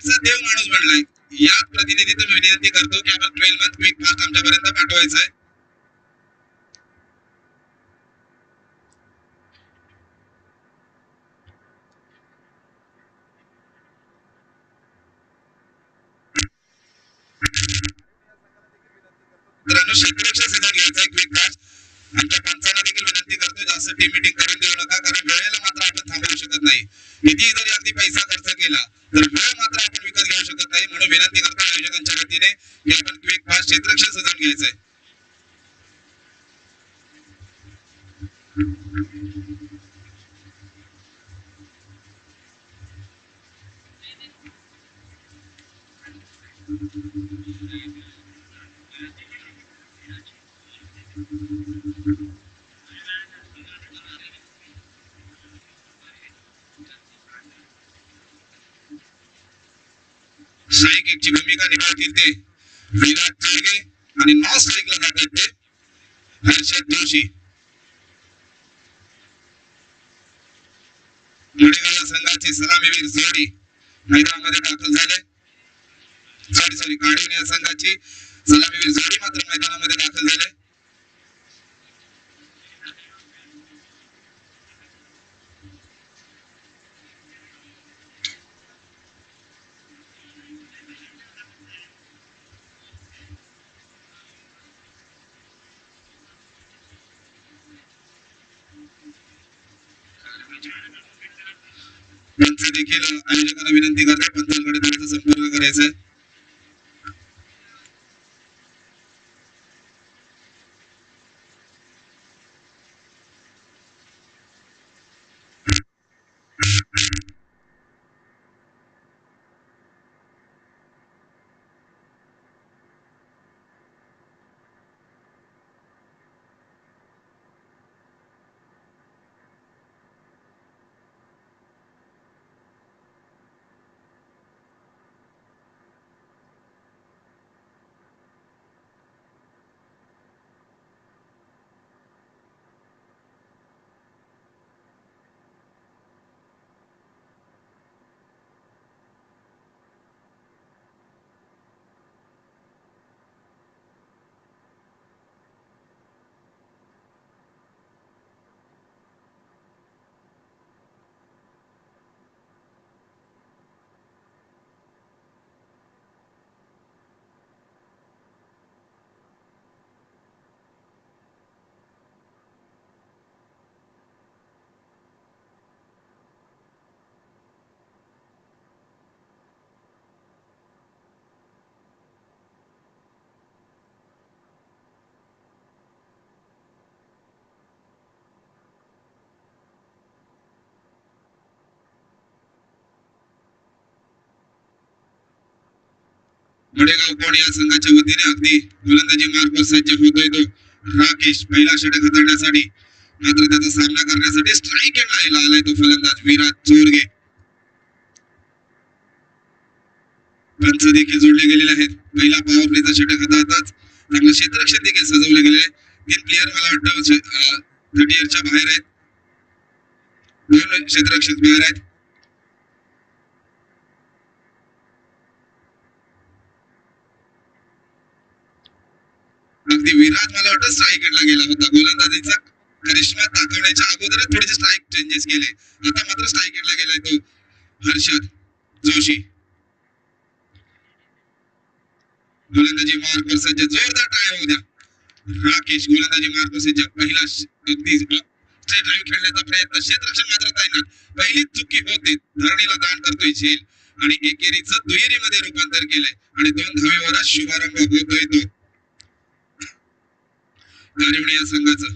क्विकचा देव माणूस बनलाय. या प्रतिनिधीचं मी विनंती करतो की आपण 12 मंथ क्विक फास्ट आमच्यापर्यंत पाठवायचं आहे. मित्रांनो क्षेत्ररक्षण सेवा घ्यायचा आहे क्विक फास्ट. आमच्या पंचांना देखील विनंती करतो जास्त टीम मीटिंग करून देऊ नका, कारण वेळेला मात्र आपण थांबवू शकत नाही. कितीही जरी अगदी पैसा खर्च केला तर वेळ मात्र आपण विकत घेऊ शकत नाही. म्हणून विनंती करतो आयोजकांच्या वतीने की आपण क्विक फास्ट क्षेत्ररक्षण सदन घ्यायचंय. स्ट्राईक एकची भूमिका निभावतील ते विराट चोरगे आणि नॉन स्ट्राईकला जातात ते हर्षद जोशी. मुळेगाव संघाचे सलामीवीर जोडी मैदानामध्ये दाखल झाले. सॉरी काढून या संघाची सलामीवीर जोडी मात्र मैदानामध्ये दाखल झाले. पंच देखील आयोजकांना विनंती करतात पंचांकडे त्यांचा संपर्क करायचा आहे. मुळेगाव कोण या संघाच्या वतीने अगदी गोलंदाजी मार्ग सज्ज होतोय तो राकेश पहिला षटक हाताळण्यासाठी. मात्र त्याचा सामना करण्यासाठी स्ट्राईक एंडला आलाय तो फलंदाज विराट चोरगे. पंच देखील जोडले गेलेले आहेत. पहिला पॉवर प्लेचा षटक हाताळताच चांगलं क्षेत्ररक्षण देखील सजवले गेले. 3 प्लेयर मला वाटतं 30 बाहेर आहेत. 2 क्षेत्ररक्षक बाहेर आहेत. अगदी विराट मला वाटतं स्ट्राईक एंडला गेला होता. गोलंदाजीचा करिश्मा दाखवण्याच्या अगोदरच थोडेसे स्ट्राईक चेंजेस केले. आता मात्र स्ट्राईक एंडला गेलाय तो हर्षद जोशी. गोलंदाजी मार्कवर सज्ज, जोरदार टाळ्या होऊ द्या. राकेश गोलंदाजी मार्कवर सज्ज. पहिला अगदी स्ट्रेट ड्राईव्ह खेळण्याचा प्रयत्न, क्षेत्ररक्षण मात्र तैनात. पहिलीच चुकी होते. धरणीला दान करतोय झेल आणि एकेरीचं दुहेरीमध्ये रूपांतर केलंय आणि 2 धावेवर शुभारंभ होतोय तो कारिवणे या संघाचा.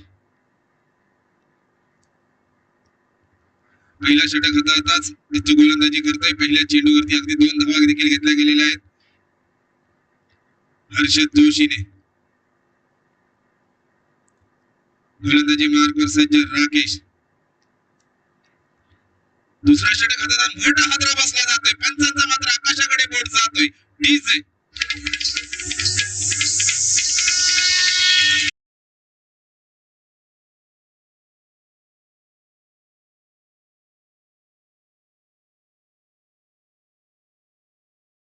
पहिला षटक हाताळताच बच्चू गोलंदाजी करतोय. पहिल्या चेंडूवरती अगदी 2 धावा देखील घेतल्या गेलेल्या आहेत हर्षद जोशीने. गोलंदाजी मार्कवर सज्ज राकेश. दुसरा षटक हातात मोठा हादरा बसला जातोय. पंचांचा मात्र आकाशाकडे बोट जातोय. डीजे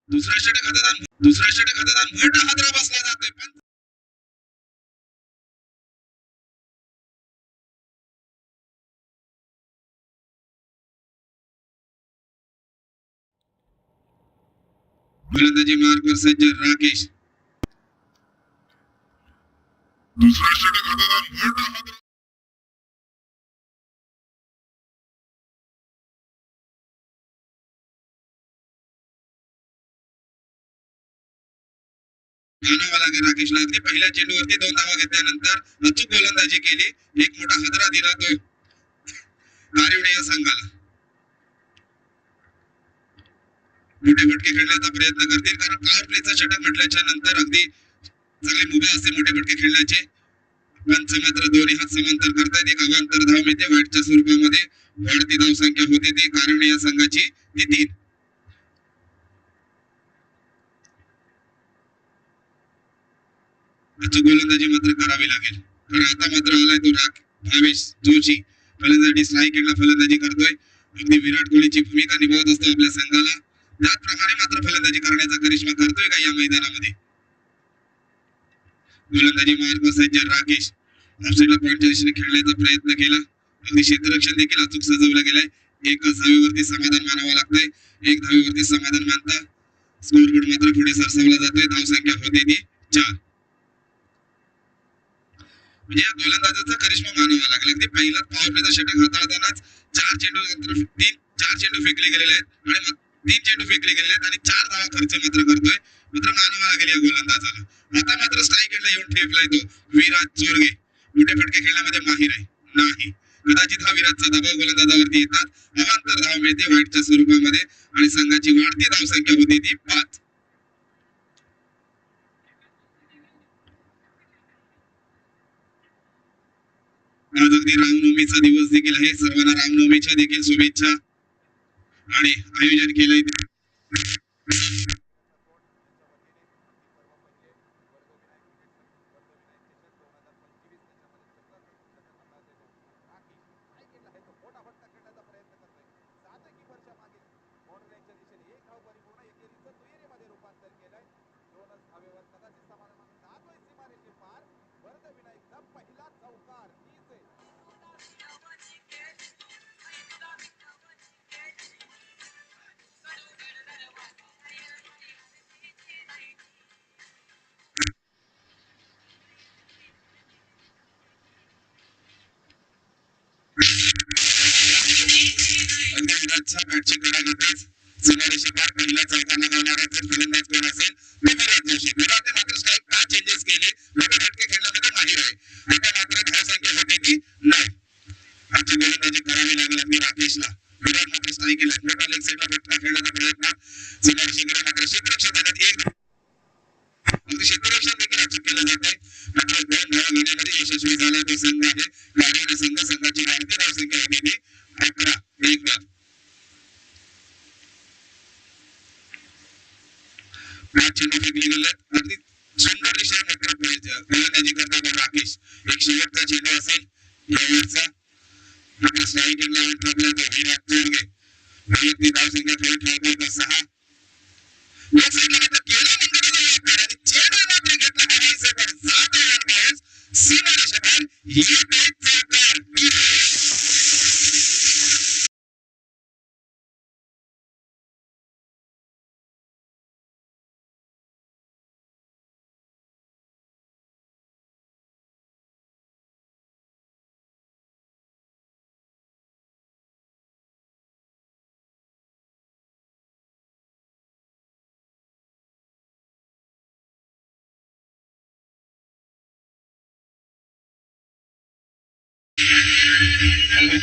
दुसरा षटक हातात मोठा हादरा बसला जातोय पण गोलंदाजी मार्कवर सज्ज राकेश दुसरा षटक हातात मोठा हादरा मानावा लागेल राकेशला अगदी पहिल्या चेंडूवरती 2 धावा घेतल्यानंतर अचूक गोलंदाजी केली एक मोठा हादरा दिला तो कारिवडे या संघाला मोठे फटके खेळण्याचा प्रयत्न करतील कारण पॉवर प्लेचा षटक म्हटल्याच्या नंतर अगदी चांगली मुभा असते मोठे फटके खेळण्याचे पंच मात्र दोन्ही हात समांतर करतायत एक अवांतर धाव मिळते वाईटच्या स्वरूपामध्ये वाढती धावसंख्या होते ती कारिवडे या संघाची ती 3 अचूक गोलंदाजी मात्र करावी लागेल कारण आता मात्र आलाय तो भावेश जोशी फलंदाजी स्ट्राईक एंडला फलंदाजी करतोय अगदी विराट कोहलीची भूमिका निभावत असतो आपल्या संघाला त्याचप्रमाणे मात्र फलंदाजी करण्याचा करिश्मा करतोय का या मैदानामध्ये गोलंदाजी मार्ग सज्ज राकेश ऑफसाईडला पॉइंटच्या दिशेने खेळण्याचा प्रयत्न केला अगदी क्षेत्ररक्षण देखील अचूक सजवलं गेलंय एकच धावेवरती समाधान मानावं लागतंय एक धावेवरती समाधान मानता स्कोरबोर्ड मात्र पुढे सरसावला जातोय धावसंख्या होते ती 4 म्हणजे या गोलंदाजाचा करिश्मा मानावा लागला अगदी पहिला पॉवर प्लेचा षटक हाताळतानाच 4 चेंडू फेकले गेलेले आहेत आणि मग 3 चेंडू फेकले गेलेले आहेत आणि 4 धावा खर्च मात्र करतोय मात्र मानावा लागेल या गोलंदाजाला आता मात्र स्ट्राईक एंडला येऊन ठेपलाय तो विराट चोरगे मोठे फटके खेळण्यामध्ये माहिर आहे नाही कदाचित हा विराटचा दबाव गोलंदाजावरती येतात अवांतर धाव मिळते वाईटच्या स्वरूपामध्ये आणि संघाची वाढती धावसंख्या होती ती 5 आज अगदी रामनवमीचा दिवस देखील आहे सर्वांना रामनवमीच्या देखील शुभेच्छा आणि आयोजन केलंय अगदी विराटच्या बॅटची कडा घेतेच सीमारेषेपार पहिला चौका लगावणारा जर फलंदाज कोण असेल तो विराट जोशी विराटने मात्र स्ट्राईक का चेंजेस केले मोठे फटके खेळण्यामध्ये माहिर आहे आता मात्र धावसंख्या होते ती 9 आजची गोलंदाजी करावी लागेल अगदी राकेशला विराट मात्र स्ट्राईक केला मोठा लेग साईडला फटका खेळण्याचा प्रयत्न सीमारेषेकडे मात्र क्षेत्ररक्षण देण्यात एक अगदी क्षेत्ररक्षण देखील अचूक केलं जात आहे मात्र 2 धावा घेण्यामध्ये यशस्वी झाला तो संघ आहे कारण संघाची वाढती धावसंख्या होती ती 11 एक बाद 5 चेंडू फेकले गेले अगदी सुंदर दिशेने फलंदाजी करतात राकेश एक शेवटचा चेंडू असेल यावरचा मात्र स्ट्राईक एंड लावून ठोकला तो विराट चोरगे वैयक्तिक धावसंख्या थोडी ठेवतोय तर 6 लेग साईडला मात्र केला मंगळाचा आणि चेंडू मात्र घेतला हवाईचा पण जातो वन बाउन्स सीमारेषेपार एक चौकार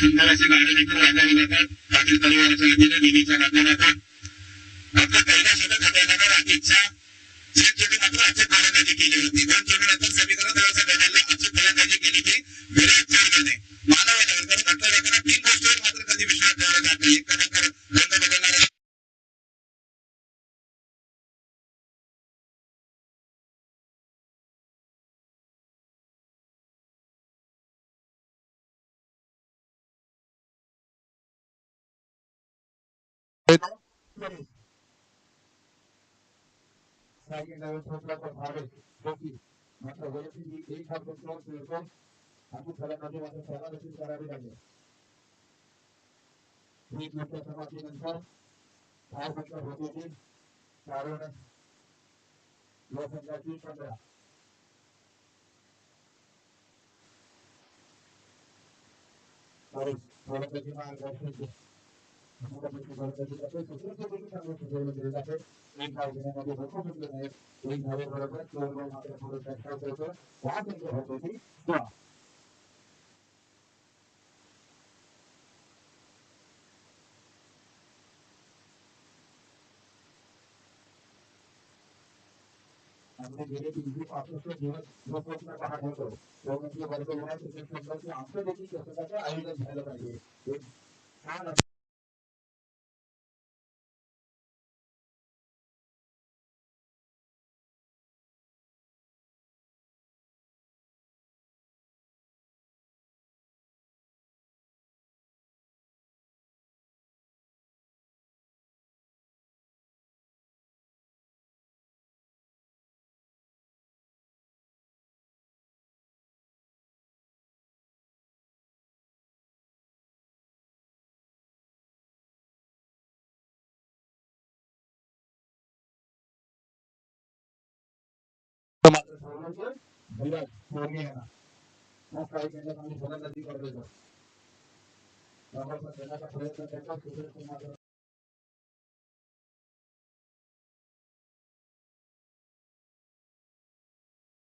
सुंदर गाडी देखील वाजवली जातात पाटील परिवाराच्या वतीने निधीच्या माध्यमातून फक्त पहिल्या षटक हाताळताना राकेशच्या 3 चेंडू मात्र अचूक गोलंदाजी केली होती 2 चेंडू नंतर समीकरण थोडंसं बदललं अचूक गोलंदाजी केली ती विराट चोरगेने मानावं लागेल कारण म्हटलं जाताना 3 गोष्टीवर मात्र कधी विश्वास ठेवला जात नाही एक नंतर रंग बदलणारा मात्र वैयक्तिक एक हात बसल्यावर खेळतो आपण फलंदाजी मात्र त्याला देखील करावी लागेल. एक मोठ्या समाप्तीनंतर फार फटका होत होती कारण लोकसंख्याची 15 फलंदाजी मार्गदर्शक एक धाव घेण्यामध्ये भरपूर सुटले नाहीत एक धावेबरोबर 4 बॉल मात्र पुढे प्रस्ताव करतो 5 अंक होत होती हमने गेले 365 दिवस लोकसभा पाहत होतो त्यामध्ये वर्ग होण्याचे संदर्भ आमचं देखील कसं आयोजन झालं पाहिजे एक छान मात्र ठरवलं विराट कोहली यांना मग काही केलं आम्ही फलंदाजी करतो त्यामुळे देण्याचा प्रयत्न करतो सूर्यकुमार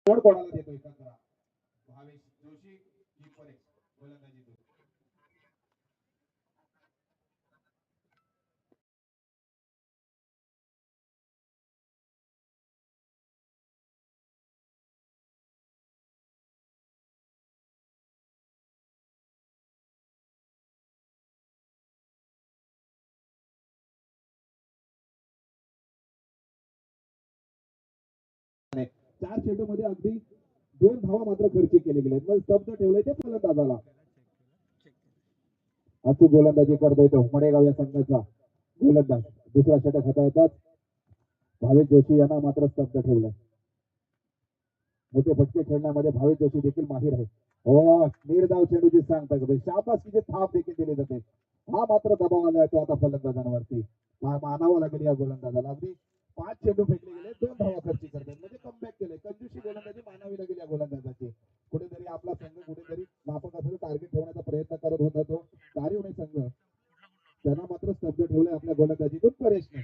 कोण कोणाला देतो एकत्र भावेश जोशी कीपर गोलंदाजी चार चेंडू मध्ये अगदी 2 धावा मात्र खर्च केले गेले मग स्तब्ध ठेवले ते फलंदाजाला अचूक गोलंदाजी करतोय तो मडेगाव या संघाचा गोलंदाज दुसरा षटक हाताळतात भावेश जोशी यांना मात्र स्तब्ध ठेवलंय मोठे फटके खेळण्यामध्ये भावेश जोशी देखील माहीर आहे हो निर्धाव चेंडूची सांगता शाबासकीचे थाप देखील दिले जाते हा मात्र दबाव आलाय तो आता फलंदाजांवरती मानावा लागेल या गोलंदाजाला अगदी 5 चेंडू फेकले गेले 2 धावा खर्ची करतात म्हणजे कमबॅक केले कंजूसी गोलंदाजी मानावी लागेल या गोलंदाजाची कुठेतरी आपला संघ कुठेतरी माफक असं टार्गेट ठेवण्याचा प्रयत्न करत होता तो कार्य संघ त्यांना मात्र स्तब्ध ठेवलंय आपल्या गोलंदाजीतून परेशने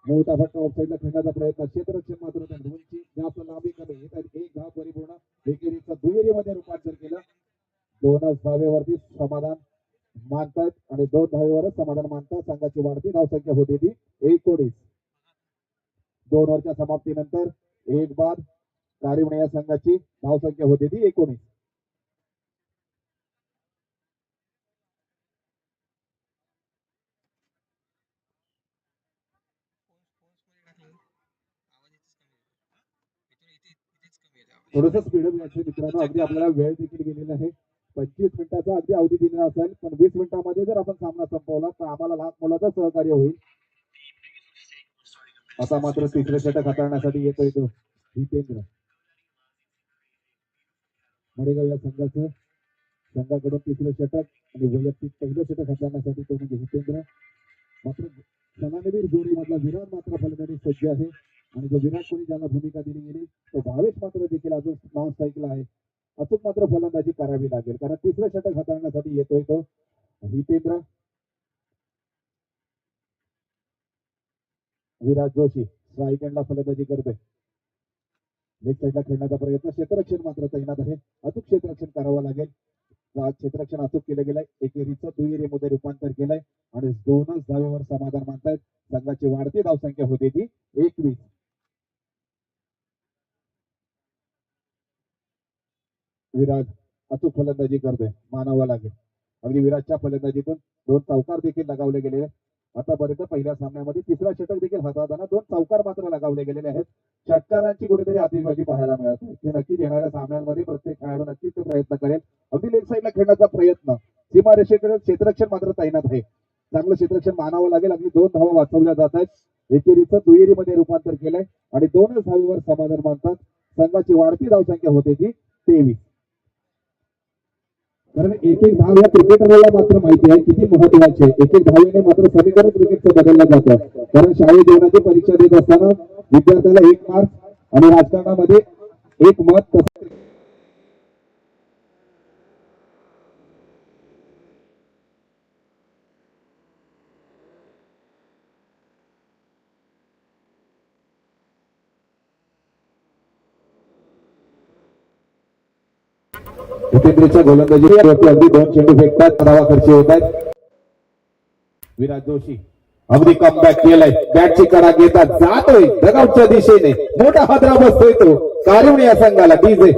मोठा फटका ऑफसाईडला खेळण्याचा प्रयत्न क्षेत्ररक्षण मात्र उंची जास्त लांबी कमी एक धाव परिपूर्ण एकेरीचा दुहेरीमध्ये रूपांतर केलं 2 धावेवरती समाधान मानतात आणि 2 धावेवरच समाधान मानतात संघाची वाढती धावसंख्या होती ती 19 2 ओव्हरच्या समाप्तीनंतर एक बाद कारिवणे या संघाची धावसंख्या होती ती 19 थोडस स्पीडअप घ्यायचं मित्रांनो अगदी आपल्याला वेळ देखील गेलेला आहे 25 मिनिटाचा अगदी अवधी दिलेला असेल पण 20 मिनिटांमध्ये जर आपण सामना संपवला तर आम्हाला लहान मुलाचं सहकार्य होईल आता मात्र तिसरे षटक हाताळण्यासाठी येतोय तो हितेंद्र मडेगाव या संघाकडून तिसरे षटक आणि वैयक्तिक पहिलं षटक हाताळण्यासाठी तो म्हणजे हितेंद्र मात्र सलामीवीर जोडी मधला विराट मात्र फलंदाजी सज्ज आहे आणि जो विराट कोहली ज्याला भूमिका दिली गेली तो भावेश मात्र देखील अजून नॉन स्ट्राईकला आहे अचूक मात्र फलंदाजी करावी लागेल कारण तिसरं षटक हाताळण्यासाठी येतोय तो हितेंद्र विराट जोशी स्ट्राईक एंडला फलंदाजी करतोय लेग साईडला खेळण्याचा प्रयत्न क्षेत्ररक्षण मात्र तैनात आहे अचूक क्षेत्ररक्षण करावं लागेल क्षेत्ररक्षण अचूक केलं गेलंय एकेरीचं दुहेरीमध्ये रूपांतर केलंय आणि 2च धावेवर समाधान मानतायत संघाची वाढती धावसंख्या होती ती 21 विराट अचूक फलंदाजी करतोय मानावं लागेल अगदी विराटच्या फलंदाजीतून 2 चौकार देखील लगावले गेले आतापर्यंत पहिल्या सामन्यामध्ये तिसरा षटक देखील हाताळताना 2 चौकार मात्र लगावले गेलेले आहेत षटकारांची कुठेतरी आतिषबाजी पाहायला मिळत आहे ते नक्कीच येणाऱ्या सामन्यांमध्ये प्रत्येक खेळाडू नक्कीच प्रयत्न करेल अगदी लेग साईडला खेळण्याचा प्रयत्न सीमारेषेकडे क्षेत्ररक्षण मात्र तैनात आहे चांगलं क्षेत्ररक्षण मानावं लागेल. अगदी 2 धावा वाचवल्या जात आहेत. एकेरीचं दुहेरीमध्ये रूपांतर केलंय आणि 2च धावेवर समाधान मानतात. संघाची वाढती धावसंख्या होते ती 23. कारण एक एक धाव या क्रिकेटरला मात्र माहिती आहे किती महत्वाचे. एक एक धावेने मात्र समीकरण क्रिकेटचं बदललं जातं. कारण शाळेत जीवनाची परीक्षा देत असताना विद्यार्थ्याला 1 मार्क आणि राजकारणामध्ये 1 मत. जितेंद्रच्या गोलंदाजीवरती अगदी 2 चेंडू फेकतात. धावा खर्ची होत आहेत. विराज जोशी अगदी कमबॅक केलाय. बॅटची कडा घेतात जातोय डगआउटच्या दिशेने. मोठा हादरा बसतोय तो कारिवणी या संघाला. डीजे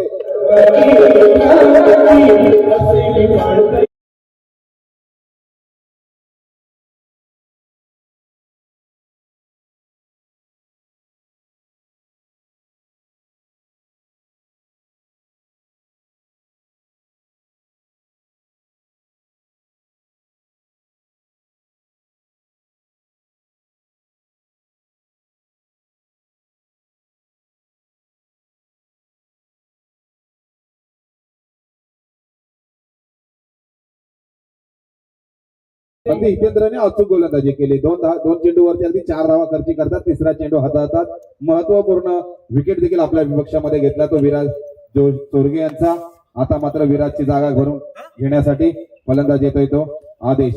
अगदी हितेंद्रने अचूक गोलंदाजी केली. 2 चेंडूवरती अगदी 4 धावा खर्ची करतात. तिसरा चेंडू हाताळतात. महत्वपूर्ण विकेट देखील आपल्या विपक्षामध्ये घेतला तो विराज चोरगे यांचा. आता मात्र विराजची जागा भरून घेण्यासाठी फलंदाज येतोय तो आदेश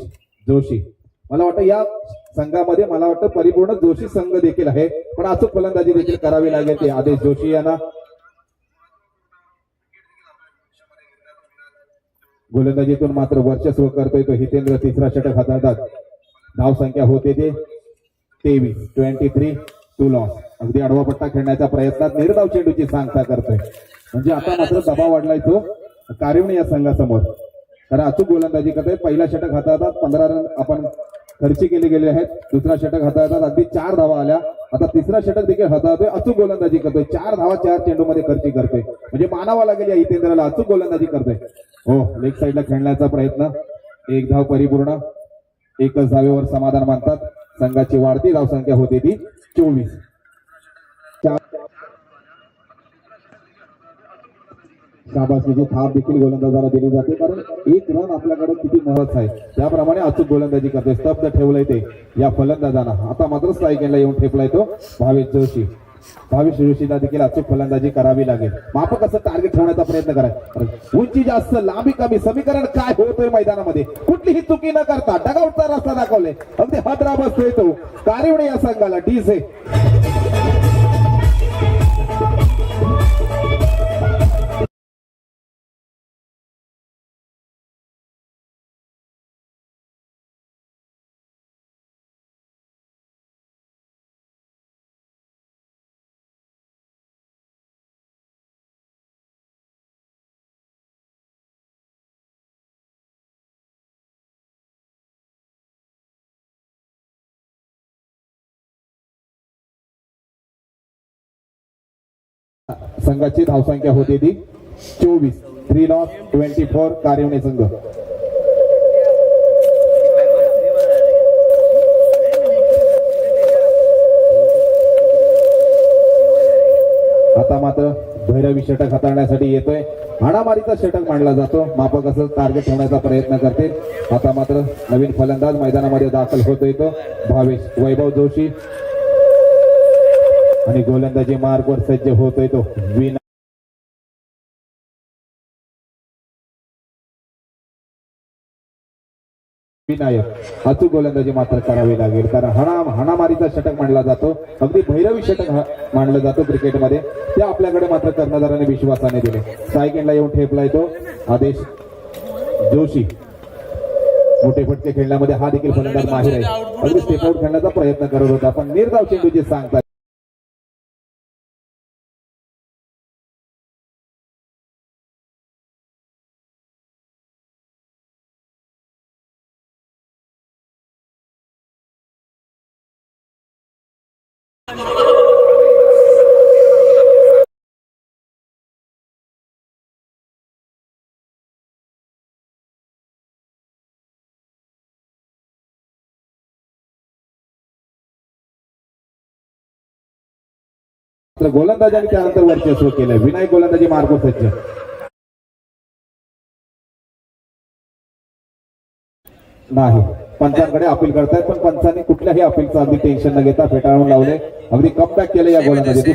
जोशी. मला वाटतं या संघामध्ये मला वाटतं परिपूर्ण जोशी संघ देखील आहे. पण अचूक फलंदाजी देखील करावी लागेल ते आदेश जोशी यांना. गोलंदाजीतून मात्र वर्चस्व करतोय तो हितेंद्र. तिसरा षटक हाताळतात. धाव संख्या होते ते 23. 2 लॉस. अगदी आडवा पट्टा खेळण्याच्या प्रयत्नात निर्धाव चेंडूची सांगता करतोय. म्हणजे आता मात्र दबाव वाढलाय तो कारिवणी या संघासमोर. कारण अचूक गोलंदाजी करतोय. पहिला षटक हाताळतात. 15 रन आपण खर्ची केले गेले आहेत. दुसरा षटक हाताळतात. अगदी 4 धावा आल्या. आता तिसरा षटक देखील हाताळतोय. अचूक गोलंदाजी करतोय. 4 धावा 4 चेंडूमध्ये खर्ची करतोय. म्हणजे मानावा लागेल या हितेंद्रला. अचूक गोलंदाजी करतोय. हो लेग साईडला खेळण्याचा प्रयत्न. 1 धाव परिपूर्ण. 1च धावेवर समाधान मानतात. संघाची वाढती धावसंख्या होती ती 24. शाबासकीची थाप देखील गोलंदाजाला दिली जाते. कारण 1 रन आपल्याकडे किती महत्वाचा आहे. त्याप्रमाणे अचूक गोलंदाजी करते. स्तब्ध ठेवलंय ते या फलंदाजांना. आता मात्र स्ट्राईक एंडला येऊन ठेपलाय तो भावेश जोशी. भावेश जोशीला देखील अचूक फलंदाजी करावी लागेल. माफक असं टार्गेट ठेवण्याचा प्रयत्न करायचा. उंची जास्त लांबी कमी. समीकरण काय होतोय मैदानामध्ये कुठलीही चुकी न करता डगआउटचा रस्ता दाखवलाय. अगदी हादरा बसतोय तो कारिवणी या संघाला. डीजे संघाची धावसंख्या होती ती 24. 3 लॉस 24 कारिवणी संघ. आता मात्र भैरवी षटक हाताळण्यासाठी येतोय. हाणामारीचा षटक मांडला जातो. माफक असं टार्गेट ठेवण्याचा प्रयत्न करते. आता मात्र नवीन फलंदाज मैदानामध्ये दाखल होतोय तो भावेश वैभव जोशी. आणि गोलंदाजी मार्गवर सज्ज होतोय तो विनायक. अचूक गोलंदाजी मात्र करावी लागेल. कारण हाणामारीचा षटक मांडला जातो. अगदी भैरवी षटक मांडला जातो क्रिकेटमध्ये. ते आपल्याकडे मात्र कर्णधाराने विश्वासाने दिले. स्ट्राईक एंडला येऊन ठेपलाय तो आदेश जोशी. मोठे फटके खेळण्यामध्ये हा देखील फलंदाज माहिर आहे. अगदी स्टेप आउट खेळण्याचा प्रयत्न करत होता. पण निर्धाव चेंडूची सांगता मात्र गोलंदाजांनी त्यानंतर वर्चस्व केलं. विनायक गोलंदाजी मार्ग सज्ज नाही, पंचांकडे अपील करतायत, पण पंचांनी कुठल्याही अपीलचं अगदी टेन्शन न घेता फेटाळून लावले. अगदी कमबॅक केलं या गोलंदाजी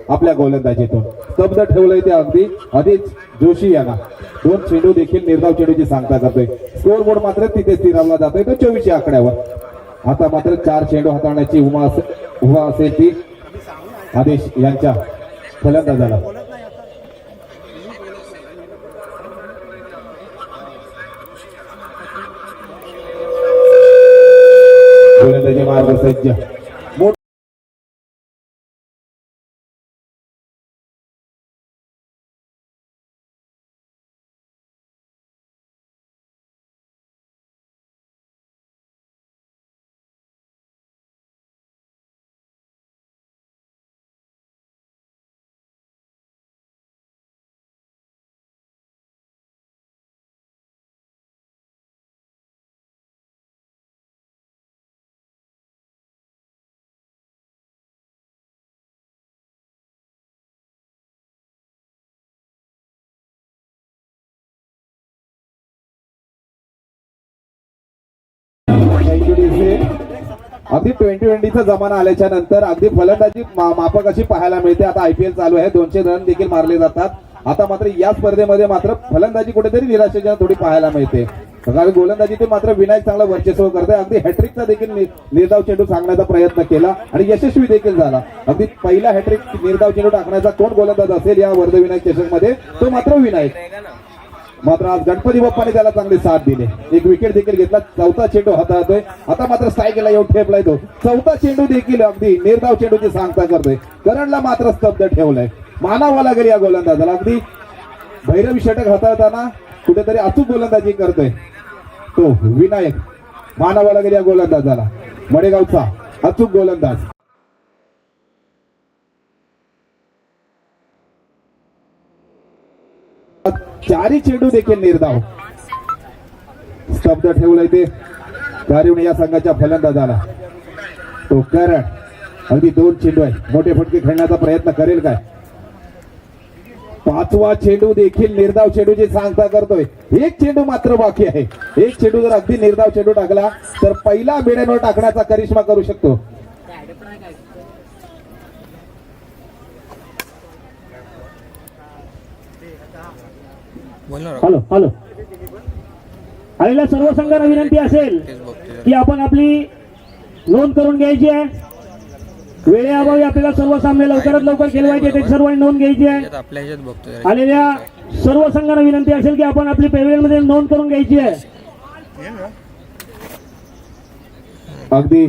आपल्या गोलंदाजीतून स्तब्ध ठेवलंय ते अगदी आधीच जोशी यांना. 2 चेंडू देखील निर्धाव चेंडूची सांगता करतोय. स्कोर बोर्ड मात्र तिथे स्थिरावला जातोय तो 24 आकड्यावर. आता मात्र 4 चेंडू हाताळण्याची उभा असेल ती आदेश यांच्या फलंदाजाला. गोलंदाजी मार्ग सज्ज. अगदी 2020चा जमाना आल्याच्या नंतर अगदी फलंदाजी माफक अशी पाहायला मिळते. आता IPL चालू आहे, 200 रन देखील मारले जातात. आता मात्र या स्पर्धेमध्ये मात्र फलंदाजी कुठेतरी निराशेजनक थोडी पाहायला मिळते. कारण गोलंदाजीतून मात्र विनायक चांगला वर्चस्व करतोय. अगदी हॅट्रिकचा देखील निर्धाव चेंडू सांगण्याचा प्रयत्न केला आणि यशस्वी देखील झाला. अगदी पहिला हॅट्रिक निर्धाव चेंडू टाकण्याचा कोण गोलंदाज असेल या वर्धविनायक चषक मध्ये, तो मात्र विनायक. मात्र आज गणपती बाप्पाने त्याला चांगली साथ दिली. एक विकेट देखील घेतला. 4था चेंडू हाताळतोय. आता मात्र स्ट्राईकला येऊन ठेपलाय तो. 4था चेंडू देखील अगदी निर्धाव चेंडूची सांगता करतोय. करणला मात्र स्तब्ध ठेवलंय. मानावा लागेल या गोलंदाजाला. अगदी भैरवी षटक हाताळताना कुठेतरी अचूक गोलंदाजी करतोय तो विनायक. मानावा लागेल या गोलंदाजाला. मडेगावचा अचूक गोलंदाज. चारी चेंडू देखील निर्धाव. स्तब्ध ठेवलंय ते कारिवणे या संघाच्या फलंदाजाला. तो करण अगदी 2 चेंडू आहे. मोठे फटके खेळण्याचा प्रयत्न करेल काय? 5वा चेंडू देखील निर्धाव चेंडूची सांगता करतोय. 1 चेंडू मात्र बाकी आहे. 1 चेंडू जर अगदी निर्धाव चेंडू टाकला तर पहिला बेड्यांवर टाकण्याचा करिश्मा करू शकतो. हॅलो हॅलो आलेल्या सर्व संघांना विनंती असेल की आपण आपली नोंद करून घ्यायची आहे. वेळेअभावी आपल्याला सर्व सामने लवकरात लवकर खेळवायचे, त्याची सर्वांनी नोंद घ्यायची आहे. आलेल्या सर्व संघांना विनंती असेल की आपण आपली पेव्हिलियन मध्ये नोंद करून घ्यायची आहे. अगदी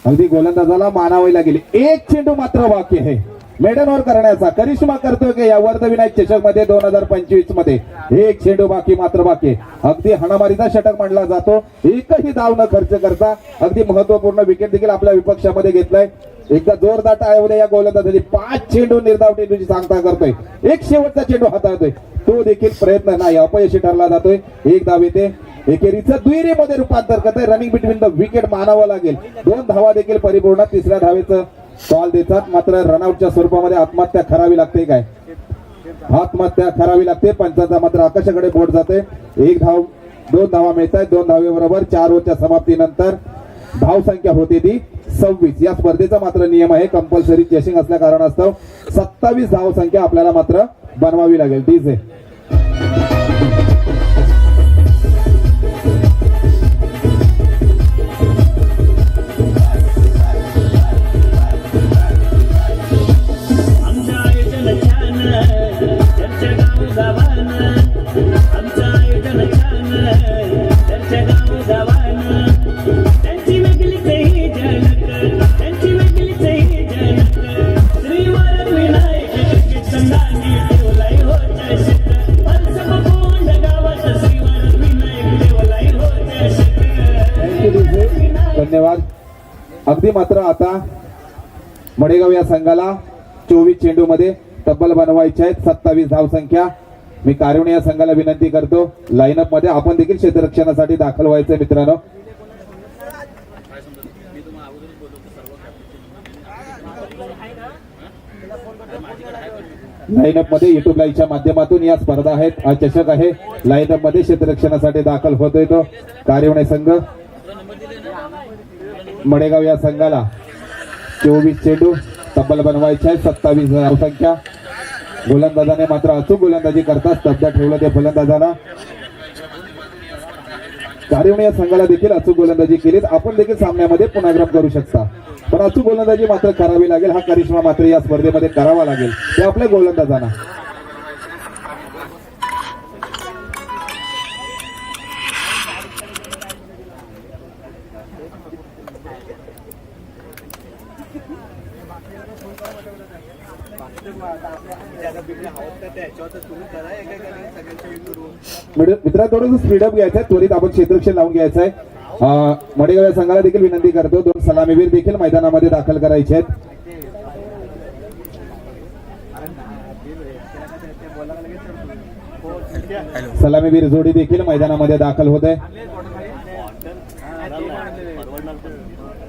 अगदी गोलंदाजाला मानावी लागेल. 1 चेंडू मात्र बाकी आहे. मेडनवर करण्याचा करिश्मा करतोय की या वर्धविनायक चषक मध्ये 2025 मध्ये. 1 चेंडू बाकी मात्र बाकी. अगदी हाणामारीचा षटक मानला जातो. एकही धाव न खर्च करता अगदी महत्वपूर्ण विकेट देखील आपल्या विपक्षामध्ये घेतलाय. एकदा जोरदार टाळ्या या गोलंदाजाची. 5 चेंडू निर्धाव चेंडूची सांगता करतोय. एक शेवटचा चेंडू हाताळतोय. तो देखील प्रयत्न नाही, अपयशी ठरला जातोय. 1 धाव येते. एकेरीचं दुहेरीमध्ये रूपांतर करतोय. रनिंग बिटवीन द विकेट मानावं लागेल. 2 धावा देखील परिपूर्ण. 3ऱ्या धावेचं कॉल देतात. मात्र रनआउटच्या स्वरूपामध्ये आत्महत्या करावी लागते काय? आत्महत्या करावी लागते. पंचांचा मात्र आकाशाकडे बोट जाते. 1 धाव 2 धावा मिळत आहेत. 2 धावेबरोबर 4 ओव्हरच्या समाप्तीनंतर धाव संख्या होते ती 26. या स्पर्धेचा मात्र नियम आहे कंपल्सरी चेसिंग असल्या कारणास्तव 27 धाव संख्या आपल्याला मात्र बनवावी लागेल. डीजे धन्यवाद. अगदी मात्र आता मडेगाव या संघाला 24 चेंडू मध्ये तब्बल बनवायचे आहेत. 27 धाव संख्या. मी कारिवणे या संघाला विनंती करतो लाईनअप मध्ये आपण देखील क्षेत्ररक्षणासाठी दाखल व्हायचे मित्रांनो. लाईनअप मध्ये युट्यूब लाईव्हच्या माध्यमातून या स्पर्धा आहेत. हा चषक आहे. लाईनअप मध्ये क्षेत्ररक्षणासाठी दाखल होतोय तो कार्यवणे संघ. मडेगाव या संघाला 24 चेंडू तब्बल बनवायचे आहे. 27 धावसंख्या. गोलंदाजाने मात्र अचूक गोलंदाजी करता स्तब्ध ठेवलं ते फलंदाजाला. कार्यवणे या संघाला देखील अचूक गोलंदाजी केलीत. आपण देखील सामन्यामध्ये पुनरागमन करू शकता, पण अचूक गोलंदाजी मात्र करावी लागेल. हा करिश्मा मात्र या स्पर्धेमध्ये करावा लागेल ते आपल्या गोलंदाजांना. मित्रांनो थोडंसं स्पीडअप घ्यायचं आहे. त्वरित आपण क्षेत्ररक्षण लावून घ्यायचं आहे. मडेगाव या संघाला देखील विनंती करतो 2 सलामीवीर देखील मैदानामध्ये दाखल करायचे आहेत. सलामीवीर जोडी देखील मैदानामध्ये दाखल होत आहे.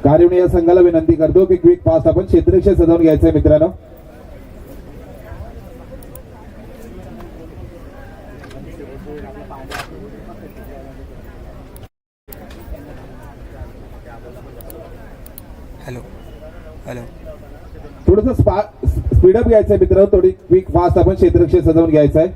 कार्यवणे या संघाला विनंती करतो की क्विक फास्ट आपण क्षेत्ररक्षण सजवून घ्यायचंय मित्रांनो. थोडस स्पीडअप घ्यायचंय मित्रांनो. थोडी क्विक फास्ट आपण क्षेत्ररक्षण सजवून घ्यायचंय.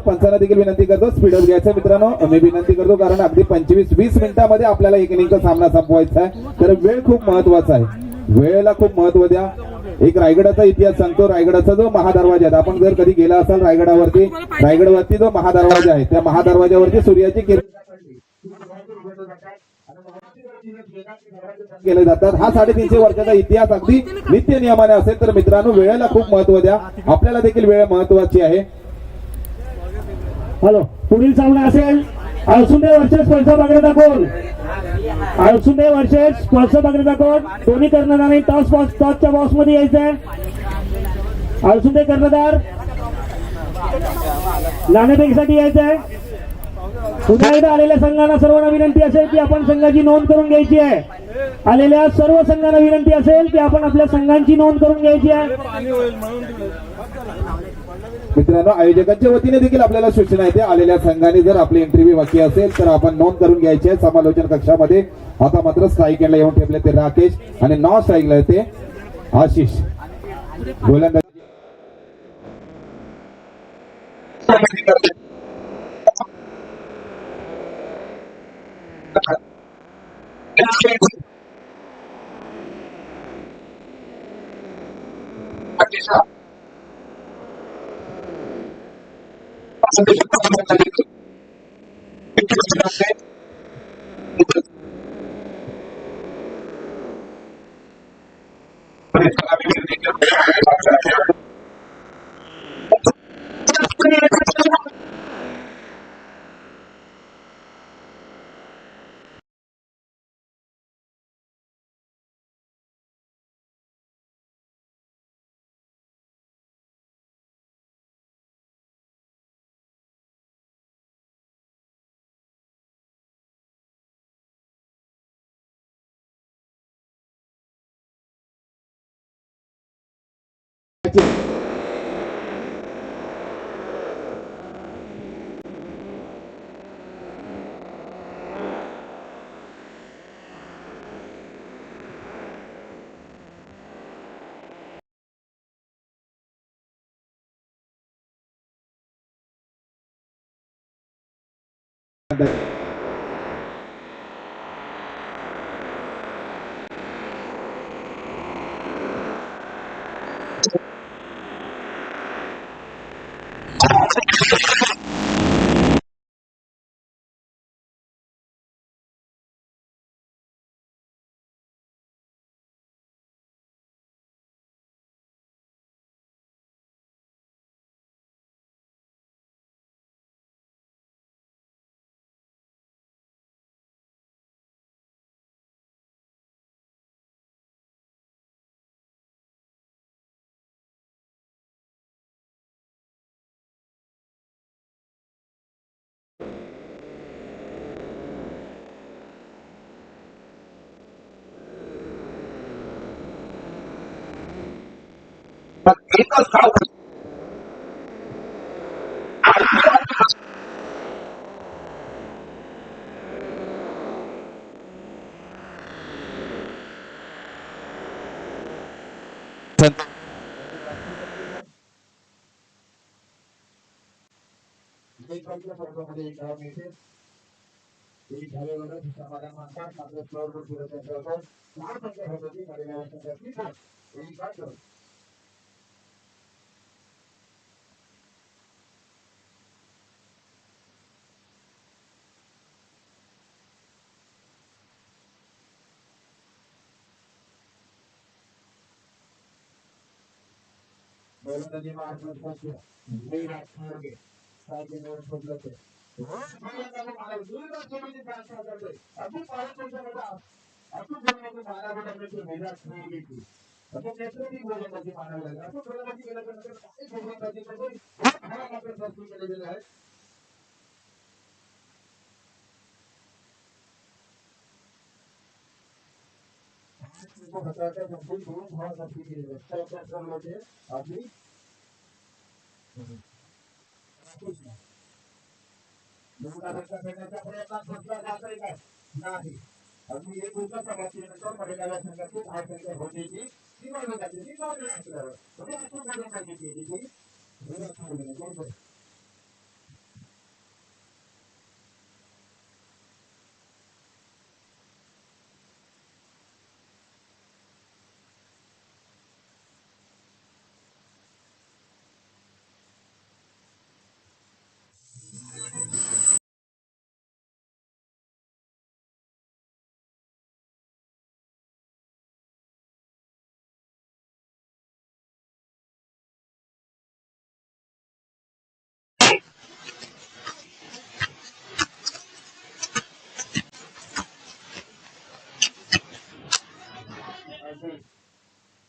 पंचांना देखील विनंती करतो स्पीडअप घ्यायचं मित्रांनो. मी विनंती करतो कारण अगदी 25-20 मिनिटांमध्ये आपल्याला एक इनिंगचा सामना संपवायचा आहे. तर वेळ खूप महत्वाचा आहे. वेळेला खूप महत्व द्या. एक रायगडाचा इतिहास सांगतो. रायगडाचा जो महादरवाजा आहे, आपण जर कधी गेला असाल रायगडवरती जो महादरवाजा आहे, त्या महादरवाजावरती सूर्याची किरण केले जातात. हा 350 वर्षाचा इतिहास अगदी नित्य नियमाने असेल. तर मित्रांनो वेळेला खूप महत्व द्या. आपल्याला देखील वेळ महत्वाची आहे. हॅलो, पुढील सामना असेल अळसुंदे वर्सेस कोळसा बागरेचा कोण. अळसुंदे वर्सेस कोळसा बागरेचा कोण. दोन्ही कर्णधारांनी टॉसच्या बॉक्स मध्ये यायचंय. अळसुंदे कर्णधार नाणेफेकीसाठी यायचंय. पुन्हा एकदा आलेल्या संघांना सर्वांना विनंती असेल की आपण संघाची नोंद करून घ्यायची आहे. आलेल्या सर्व संघांना विनंती असेल की आपण आपल्या संघांची नोंद करून घ्यायची आहे. मित्रांनो आयोजकांच्या वतीने देखील आपल्याला सूचना येते. आलेल्या संघाने जर आपली एंट्री बाकी असेल तर आपण नोंद करून घ्यायची आहे समालोचन कक्षामध्ये. आता मात्र स्ट्राईक एंडला येऊन ठेवले ते राकेश आणि नॉन स्ट्राईकला येते आशिष. गोलंदाज एकच धाव एक वर्षामध्ये एक धाव मिळते एक धावेवर समाधान मानतात मात्र स्कोअर पुढे त्यांचा होतो 4 संख्या होत होती मडेगाव संघाची एक धाव गोलंदाजी मार्फत पोहोचले विराट कोहली सायकलवर पोहोचले गोलंदाजी मार्फत विराट कोहली ट्रान्सफर करते अगदी 5 मिनिटांमध्ये अचूक गोलंदाजी मारावी लागते विराट कोहलीची अचूक नेतृत्व गोलंदाजी मारावी लागते अचूक गोलंदाजी केल्यानंतर काय गोलंदाजी करते हा मात्र प्रस्तुत केले गेले आहे हाताच्या संपूर्ण दोन धावा प्रस्तुत केले होते आपली करण्याचा प्रयत्न सुद्धा जात आहे काय नाही अगदी एक गोष्ट समाप्तीनंतर मडेगाव संघाची धाव संख्या होण्याची निवडणूक आहे निवडणूक असल्यावर म्हणजे अचूक गोलंदाजी केली ती विराट कोहलीने बरोबर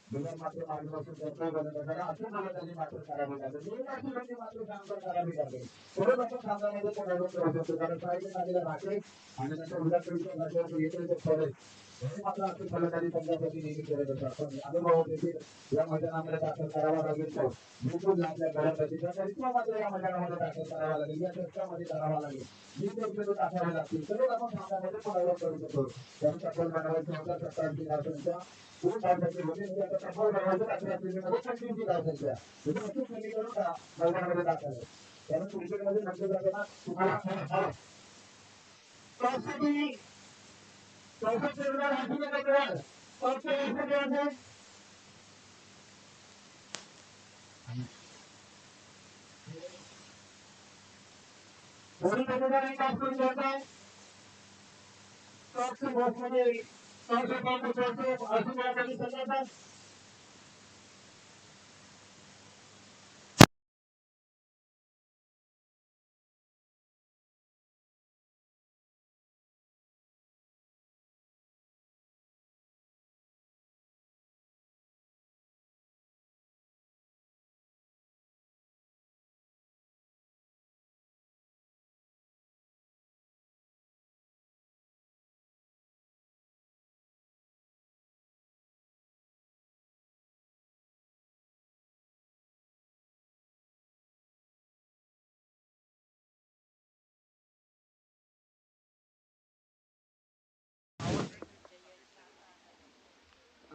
बिगर मात्र मार्गदर्शन करतो गोलंदाजाला अचूक गोलंदाजी मात्र करावी लागेल निर्वाचित मात्र चांगलं करावी लागेल थोडं आपण सामन्यामध्ये पराभव करू शकतो कारण साईडला आलेला राखे आणि नंतर विराट कोहलीच्या येते ते फळे हे मात्र अचूक गोलंदाजी संघासाठी नेहमी करत असतात पण अनुभव देखील या मैदानामध्ये दाखल करावा लागेल तो बिलकुल आपल्या गोलंदाजीचा करिश्मा मात्र या मैदानामध्ये दाखल करावा लागेल या चर्चामध्ये करावा लागेल जी तो टाकावे लागतील तरच आपण सामन्यामध्ये पराभव करू शकतो त्यांचा गोल बनवायचा होता 17 धावांचा खूप धावसाठी होते म्हणजे आता तफावत बनवायचं 11 मध्ये 25 धावसंख्या म्हणजे अचूक समीकरण मैदानामध्ये दाखल आहे कारण क्रिकेटमध्ये म्हटलं जातं ना तुम्हाला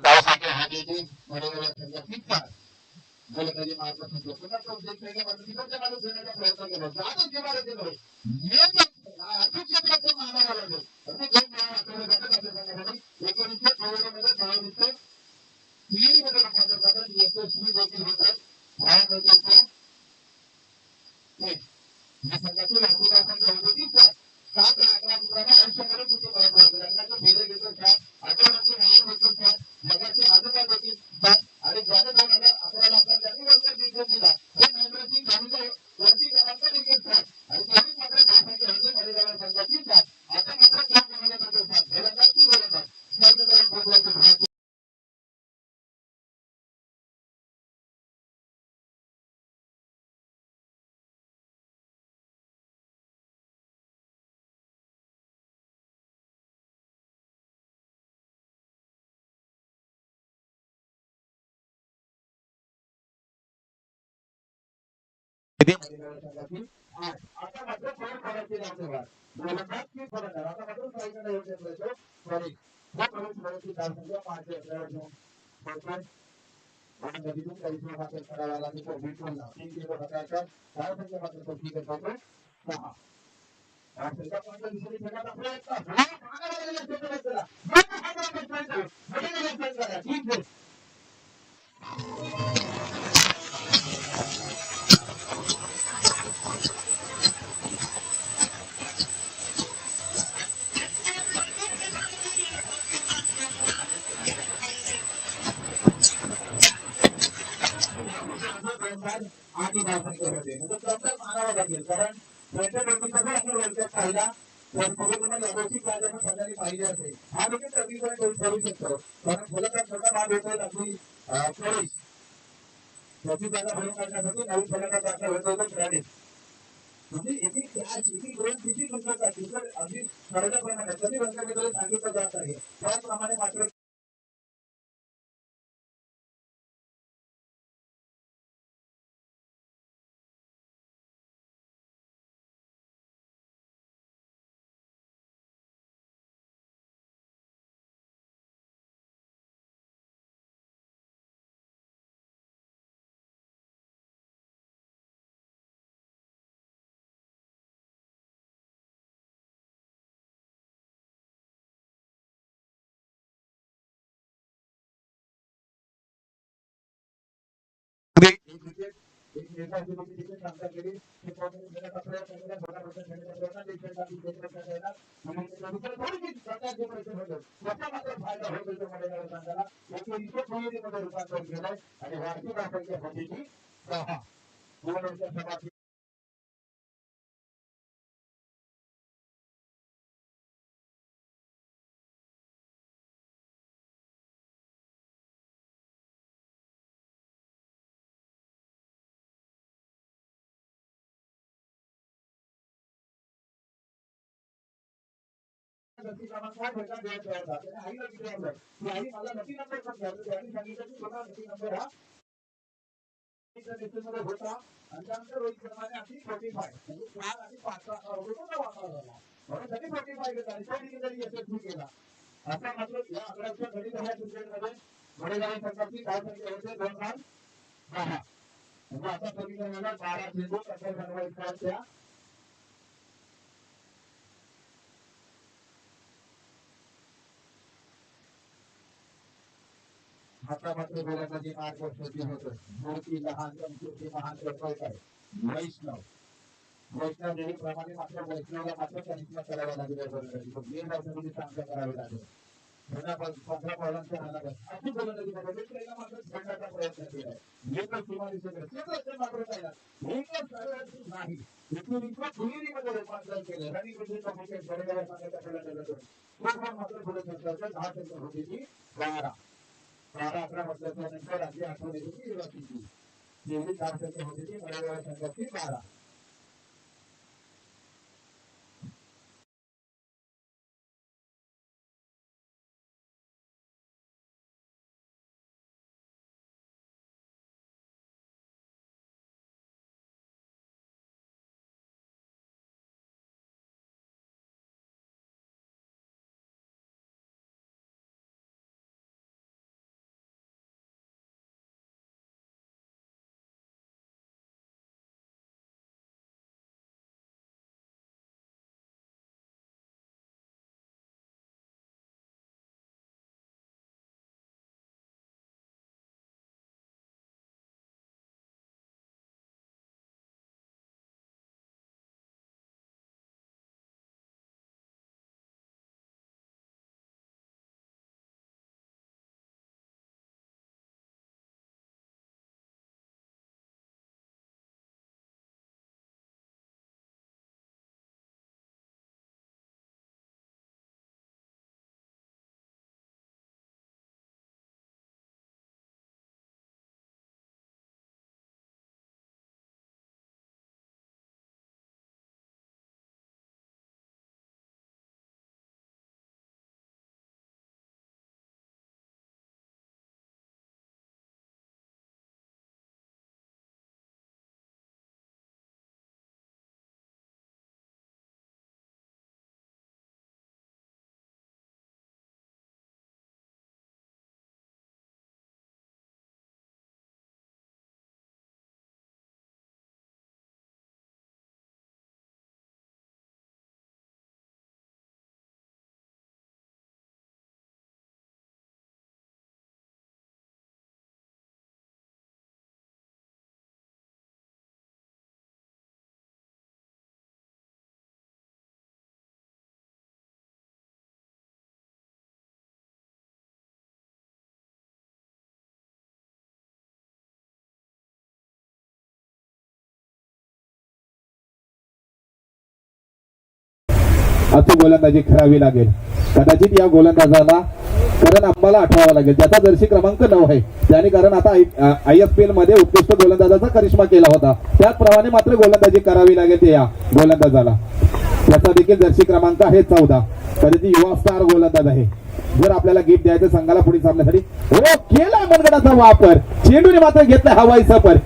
धावसंख्या हा देखील मडेगाव संघाचा गोलंदाजी मार्फत होतो पुन्हा तो देखील तिकडच्या बाजूस घेण्याचा प्रयत्न केला जातो जिवाला गेलो अचूक क्षेत्रातून मानावा लागेल अगदी दोन धावा आठवले जातात आपल्या संघासाठी 1994 मध्ये 22 मध्ये रूपांतर करतात यशस्वी देखील होतात धावा मिळतात या संघाची वार्षिक संख्या होती ती 7 ते 11 मित्रांना आयुष्यामध्ये किती महत्वाचं लग्नाचे फेरे घेतो 7 आठवड्याचे वाहन होतो 7 जगाचे आजोबा देखील 7 आणि ज्याने 2011 ला ज्यांनी वर्ष जिंकून दिला हे महेंद्रसिंग धोनीचा वरती क्रमांक देखील 7 आणि तेवढीच मात्र धावसंख्या होते मडेगाव संघाची 7 आता मात्र 7 क्रमांकाचे 7 गोलंदाज ती गोलंदाज स्पर्धेत पोहोचल्याचे किती संघाची 8. आता मात्र फोर फरक केला आपल्याला गोलंदाज 3 फलंदाज. आता मात्र साईडला येऊ देतो सॉरी हा प्रवेश मिळवण्याची धाव संख्या 5 खेळाडू घेऊन पडतोय. गोलंदाजीतून काही वापर करावा लागेल तर बिलकुल 3 किलो प्रकारच्या धाव संख्या मात्र तो ठीक आहे 6. आपल्याला पण दिसली खेळाचा प्रयत्न हा मागायला गेला त्याला ठीक आहे. आधी धाव संख्येमध्ये म्हणजे त्याचा मागावा लागेल कारण त्यांच्या बेटीचा आपण वर्षात पाहिला तर पूर्णपणे यादवची काय आपण सगळ्यांनी पाहिजे असेल हा देखील सगळीकडे करू शकतो कारण फलकात छोटा भाग होतोय आपली प्रवेश त्याची जागा भरून काढण्यासाठी नवीन फलकात दाखल होतो खेळाडू म्हणजे इथे कॅच इथे गोल किती गुंतवतात इतर अगदी ठरवल्याप्रमाणे कधी रंगाबद्दल सांगितलं जात आहे त्याप्रमाणे मात्र एक विकेट एक निर्धारित विकेट सामना केली हे पॉइंट घेण्याचा प्रयत्न केला 12% घेण्याचा प्रयत्न देशासाठी क्षेत्राचा केला आणि त्यानंतर थोडी प्रकारचे प्रयत्न होते त्याचा मात्र फायदा होतो तो मध्ये संघाला एक विकेट मध्ये रूपांतर केलंय आणि वार्षिक संख्या होती ती 6. 2 वर्षाच्या समाप्ती नक्की क्रमांक काय भेटा देत होता त्याने आईला विचारलं की आई मला नक्की नंबर कसं घ्यायचा त्यांनी सांगितलं की बघा नक्की नंबर हा मध्ये होता आणि त्यानंतर रोहित शर्माने अशी 45 म्हणजे 4 आणि 5 रुपये वापरला झाला म्हणून त्यांनी 45 घेतला आणि तो देखील यशस्वी केला. आता मात्र या आकड्याच्या घडी झाल्या क्रिकेटमध्ये वडीलधारी संघाची धाव संख्या होते 2 रन 10 म्हणजे आता समीकरणाला 12 चेंडू 70 रनवर इतक्या आता मात्र गोलंदाजी मार्ग वर्षाची होतं मूर्ती लहान संस्कृती महान करतोय काय वैष्णव वैष्णव नेहमीप्रमाणे मात्र वैष्णवला मात्र कनिष्ठ करावं लागेल गोलंदाजी धावसंख्येची चांगलं करावी लागेल 15 बॉलांच्या हालागत अशी गोलंदाजी करावी त्याला मात्र खेळण्याचा प्रयत्न केलाय एकच सीमा दिसत मात्र त्याला एकच नाही इथून इतकं दुहेरीमध्ये रूपांतर केलं रनिंग विकेट विकेट बरोबर सांगायचा खेळाडू मात्र पुढे सरकारच्या 10 चेंडू होती ती 12 11 म्हटल्यानंतर आधी आठवण येते की युवतीची एवढी 4 चेंडू होती ती बरोबर संघाची 12 अचूक गोलंदाजी करावी लागेल. कदाचित या गोलंदाजाला करण अंबाला आठवावा लागेल, ज्याचा जर्सी क्रमांक 9 आहे त्याने, कारण आता ISPL मध्ये उत्कृष्ट गोलंदाजाचा करिश्मा केला होता, त्याचप्रमाणे मात्र गोलंदाजी करावी लागेल या गोलंदाजाला. त्याचा देखील जर्सी क्रमांक आहे 14. कदाचित युवा स्टार गोलंदाज आहे. जर आपल्याला गिफ्ट द्यायचं संघाला पुढील सामन्यासाठी, हो केला मनगडाचा वापर, चेंडूने मात्र घेतला हवाई सफर.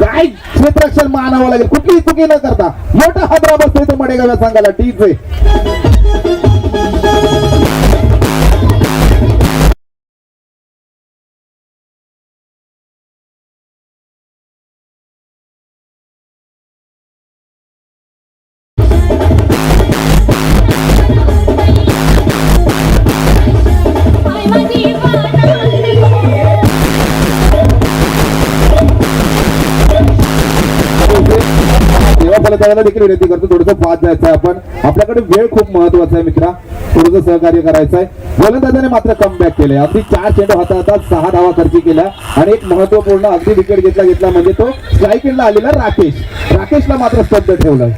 काय क्षेत्ररक्षण मानावं लागेल, कुठलीही चुकी न करता मोठा हादरा बसतोय तो मडेगाव या संघाला. ठीक आहे. फलंदाजाला देखील विनंती करतो, थोडंसं फास्ट जायचं आहे आपण, आपल्याकडे वेळ खूप महत्वाचा आहे मित्रा, थोडंसं सहकार्य करायचं आहे. गोलंदाजाने मात्र कमबॅक केलंय, अगदी 4 चेंडू हाताळतात 6 धावा खर्ची केल्या आणि एक महत्वपूर्ण अगदी विकेट घेतला म्हणजे तो स्ट्राईक एंडला आलेला राकेशला मात्र स्तब्ध ठेवलाय.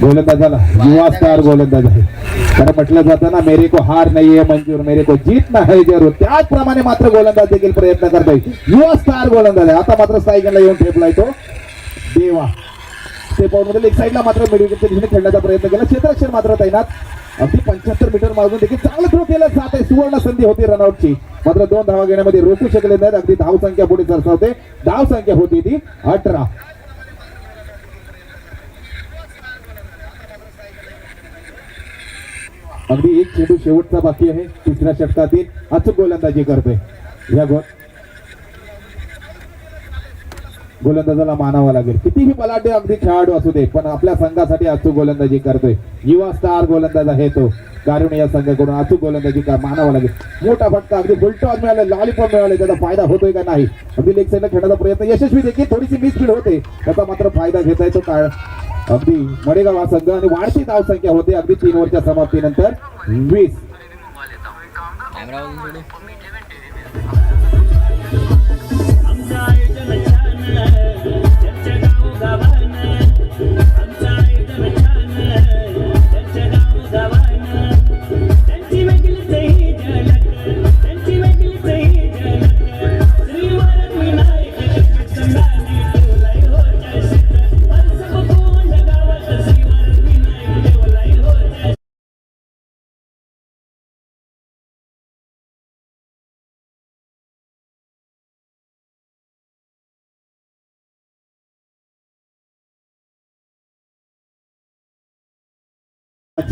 गोलंदाजाला युवा स्टार गोलंदाज आहे, कारण म्हटलं जातं ना, मेरे को हार नाही आहे मंजूर, मेरे को जीत नाही जरूर. त्याचप्रमाणे मात्र गोलंदाज देखील प्रयत्न करतोय, युवा स्टार गोलंदाज आहे. आता मात्र स्ट्राईकला येऊन ठेपलाय तो देवा. स्टेपआउट एक साईडला मात्र मिडविकेटच्या दिशेने खेळण्याचा प्रयत्न केला, क्षेत्ररक्षण मात्र तैनात. अगदी 75 मीटर मारून देखील चांगलं थ्रो केलं जात आहे, सुवर्ण संधी होती रनआउटची, मात्र 2 धावा घेण्यामध्ये रोखू शकले नाहीत. अगदी धाव संख्या पुढे सरसावते, धाव संख्या होती ती 18. अगदी एक चेंडू शेवटचा बाकी आहे तिसऱ्या षटकातील. अचूक गोलंदाजी करतोय या गोलंदाजाला मानावं लागेल, कितीही बलाढ्य अगदी खेळाडू असू दे, पण आपल्या संघासाठी अचूक गोलंदाजी करतोय. युवा स्टार गोलंदाज आहे तो, कारण या संघाकडून अचूक गोलंदाजी मानावं लागेल. मोठा फटका, अगदी फुलटॉस मिळाले, लॉलीपॉप मिळाले, त्याचा फायदा होतोय का नाही. अगदी लेग साईडला खेळण्याचा प्रयत्न यशस्वी देखील, थोडीशी मिसफीड होते, त्याचा मात्र फायदा घेता येतो काळ अगदी मडेगाव हा संघ. आणि वाढती धाव संख्या होते अगदी 3 ओव्हरच्या समाप्तीनंतर 20.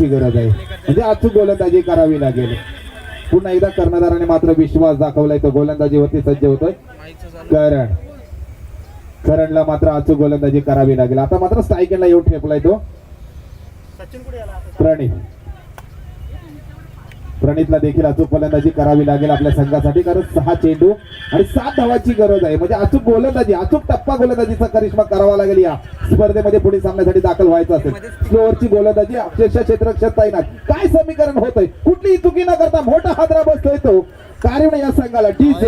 गरज आहे म्हणजे अचूक गोलंदाजी करावी लागेल. पुन्हा एकदा कर्णधाराने मात्र विश्वास दाखवलाय, तो गोलंदाजीवरती सज्ज होतोय. करणला मात्र अचूक गोलंदाजी करावी लागेल. आता मात्र स्ट्राईक एंडला येऊन ठेपलाय तो प्रणितला देखील अचूक गोलंदाजी करावी लागेल आपल्या संघासाठी, कारण 6 चेंडू आणि 7 धावांची गरज आहे. म्हणजे अचूक गोलंदाजी, अचूक टप्पा गोलंदाजीचा करिश्मा करावा लागेल या स्पर्धेमध्ये पुढील सामन्यासाठी दाखल व्हायचं असेल. स्लोअरची गोलंदाजी, अक्षरशः क्षेत्ररक्षण तैनात. काय समीकरण होतंय, कुठलीही चुकी न करता मोठा हादरा बसतोय तो कारण या संघाला. ठीक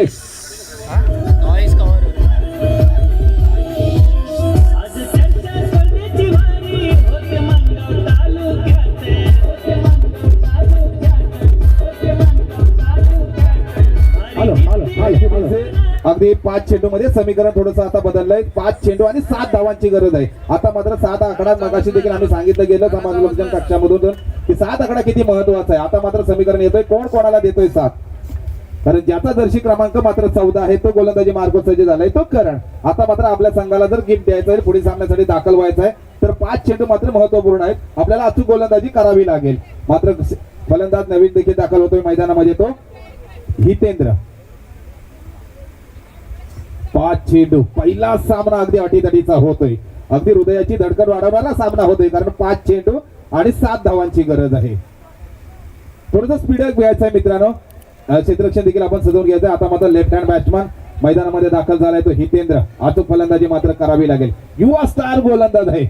अगदी 5 चेंडू मध्ये समीकरण थोडंसं आता बदललंय. 5 चेंडू आणि 7 धावांची गरज आहे. आता मात्र 7 आकडा मगाशी देखील आम्ही सांगितलं गेलं समालोचन कक्षामधून की 7 आकडा किती महत्वाचा आहे. आता मात्र समीकरण येतोय, कोण कोणाला देतोय 7, कारण ज्याचा जर्सी क्रमांक मात्र 14 आहे तो गोलंदाजी मार्फत सज्ज झालाय तो करण. आता मात्र आपल्या संघाला जर गिफ्ट द्यायचं आहे, पुढील सामन्यासाठी दाखल व्हायचं आहे, तर 5 चेंडू मात्र महत्वपूर्ण आहेत. आपल्याला अचूक गोलंदाजी करावी लागेल. मात्र फलंदाज नवीन देखील दाखल होतोय मैदानामध्ये, तो हितेंद्र. 5 चेंडू, पहिला सामना अगदी अटीतटीचा होतोय, अगदी हृदयाची धडकन वाढवणारा सामना होतोय, कारण 5 चेंडू आणि 7 धावांची गरज आहे. थोडंसं स्पीड घ्यायचं आहे मित्रांनो, क्षेत्ररक्षण देखील आपण सजवून घ्यायचं. आता मात्र लेफ्ट हँड बॅट्समन मैदानामध्ये दाखल झालाय तो हितेंद्र. अचूक फलंदाजी मात्र करावी लागेल. युवा स्टार गोलंदाज आहे.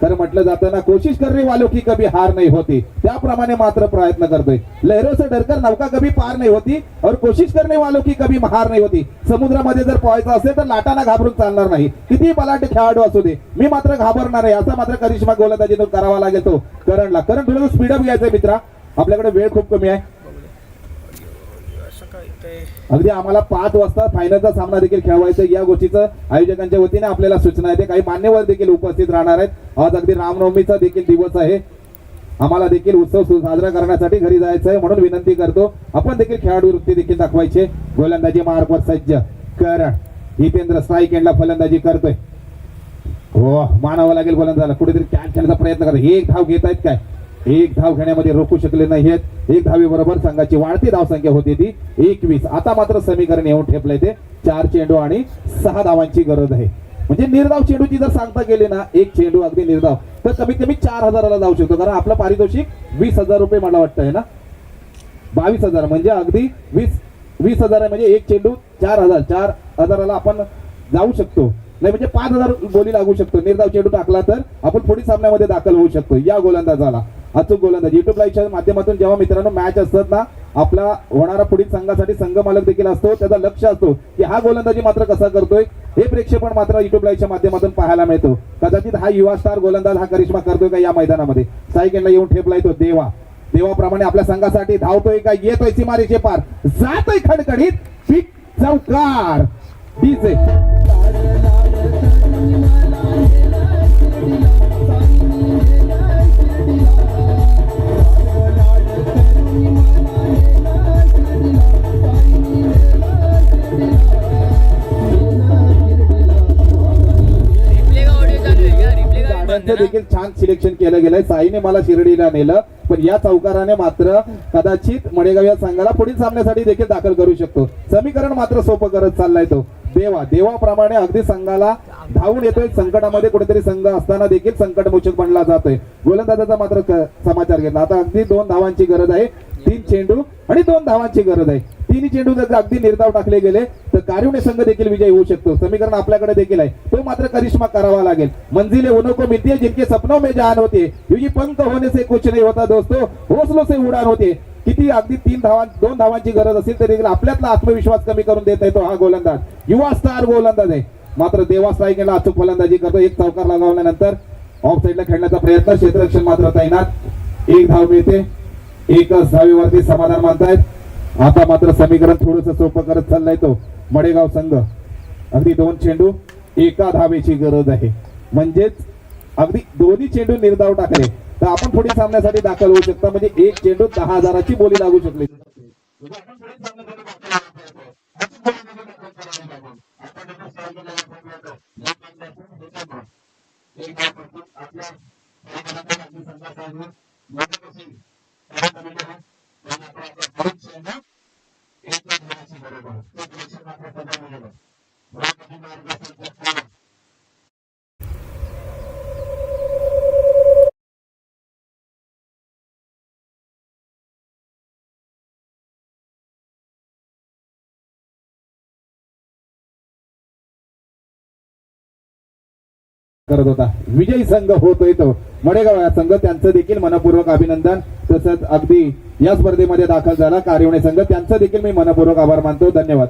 तर म्हटलं जातं ना, कोशिश करने वालों की कभी हार नहीं होती, त्याप्रमाणे मात्र प्रयत्न करतोय. लहरों से डरकर नौका कभी पार नहीं होती और कोशिश करने वालों की कभी हार नहीं होती. समुद्रामध्ये जर पोहायचं असेल तर लाटांना घाबरून चालणार नाही, किती बलाढ्य खेळाडू असू दे, मी मात्र घाबरणार आहे, असा मात्र करिश्मा गोलंदाजीतून करावा लागेल तो करणला. करण थोडं स्पीडअप घ्यायचंय मित्रा, आपल्याकडे वेळ खूप कमी आहे. अगदी आम्हाला 5 वाजता फायनलचा सामना देखील खेळवायचा, या गोष्टीचं आयोजकांच्या वतीने आपल्याला सूचना आहे. काही मान्यवर देखील उपस्थित राहणार आहेत. आज अगदी रामनवमीचा देखील दिवस आहे, आम्हाला देखील उत्सव साजरा करण्यासाठी घरी जायचं आहे, म्हणून विनंती करतो आपण देखील खेळाडू वृत्ती देखील दाखवायचे. गोलंदाजी मार्गवर सज्ज करण. हितेंद्र स्ट्राईक एंडला फलंदाजी करतोय. हो, मानावं लागेल गोलंदाजाला, कुठेतरी कॅच खेळण्याचा प्रयत्न करतो. एक धाव घेत आहेत काय, एक धाव घेण्यामध्ये रोखू शकले नाहीत. एक धावेबरोबर संघाची वाढती धावसंख्या होती ती 21. आता मात्र समीकरण येऊन ठेपलंय ते 4 चेंडू आणि 6 धावांची गरज आहे. म्हणजे निर्धाव चेंडूची जर सांगता गेली ना, एक चेंडू अगदी निर्धाव तर कमीत कमी 4000ला जाऊ शकतो, कारण आपलं पारितोषिक 20,000 रुपये मला वाटतं आहे ना, 22,000 म्हणजे अगदी 20,000 आहे. म्हणजे एक चेंडू 4,000ला आपण जाऊ शकतो, नाही म्हणजे 5,000 बोली लागू शकतो. निर्धाव चेंडू टाकला तर आपण पुढील सामन्यामध्ये दाखल होऊ शकतो. या गोलंदाजाला अचूक गोलंदाज. युट्यूब लाईव्हच्या माध्यमातून जेव्हा मित्रांनो मॅच असतात ना, आपला होणारा पुढील संघासाठी संघ मालक देखील असतो, त्याचा लक्ष असतो की हा गोलंदाजी मात्र कसा करतोय, हे प्रेक्षेपण मात्र युट्यूब लाईव्हच्या माध्यमातून पाहायला मिळतो. कदाचित हा युवा स्टार गोलंदाज हा करिश्मा करतोय का या मैदानामध्ये. सायकलला येऊन ठेपलाय तो देवाप्रमाणे आपल्या संघासाठी धावतोय का, येतोय सीमारेषे पार, जातोय खडखडीत, पिक चौकार. डीजे देखील छान सिलेक्शन केलं गेलंय. साईने मला शिर्डीला नेलं, पण या चौकाराने मात्र कदाचित मडेगाव या संघाला पुढील सामन्यासाठी देखील दाखल करू शकतो. समीकरण मात्र सोपं करत चाललाय तो देवाप्रमाणे अगदी संघाला धावून येतोय. संकटामध्ये कुठेतरी संघ असताना देखील संकटमोचक बनला जातोय. गोलंदाजाचा मात्र समाचार घेतला. आता अगदी 2 धावांची गरज आहे, 3 चेंडू आणि 2 धावांची गरज आहे. 3 चेंडू जर अगदी निर्धाव टाकले गेले तर कारुणे संघ देखील विजयी होऊ शकतो. समीकरण आपल्याकडे देखील आहे, तो मात्र करिश्मा करावा लागेल. मंजिले उन्हों को मिलती है जिनके सपनों में जान होती है, युजी पंख होने से कुछ नहीं होता दोस्तों, हौसलों से उड़ान होती है. किती अगदी 2 धावांची गरज असेल तरी आपल्यातला आत्मविश्वास कमी करून देत आहे तो हा गोलंदाज, युवा स्टार गोलंदाज आहे. मात्र देवा स्ट्राईकला अचूक फलंदाजी करतो. एक चौकार लगावल्यानंतर ऑफ साईडला खेळण्याचा प्रयत्न, क्षेत्ररक्षण मात्र तैनात. 1 धाव मिळते, एकच धावेवरती समाधान मानतायत. आता मात्र समीकरण थोडंसं सोपं करत चाललाय तो मडेगाव संघ. अगदी 2 चेंडू 1 धावेची गरज आहे, म्हणजेच अगदी दोन्ही चेंडू निर्धाव टाकले तर आपण पुढील सामन्यासाठी दाखल होऊ शकता. म्हणजे 1 चेंडू 10,000ची बोली लागू शकली. करत होता. विजयी संघ होतोय तो मडेगाव या संघ, त्यांचं देखील मनपूर्वक अभिनंदन. तसंच अगदी या स्पर्धेमध्ये दाखल झाला कारिवणे संघ, त्यांचं देखील मी मनपूर्वक आभार मानतो. धन्यवाद.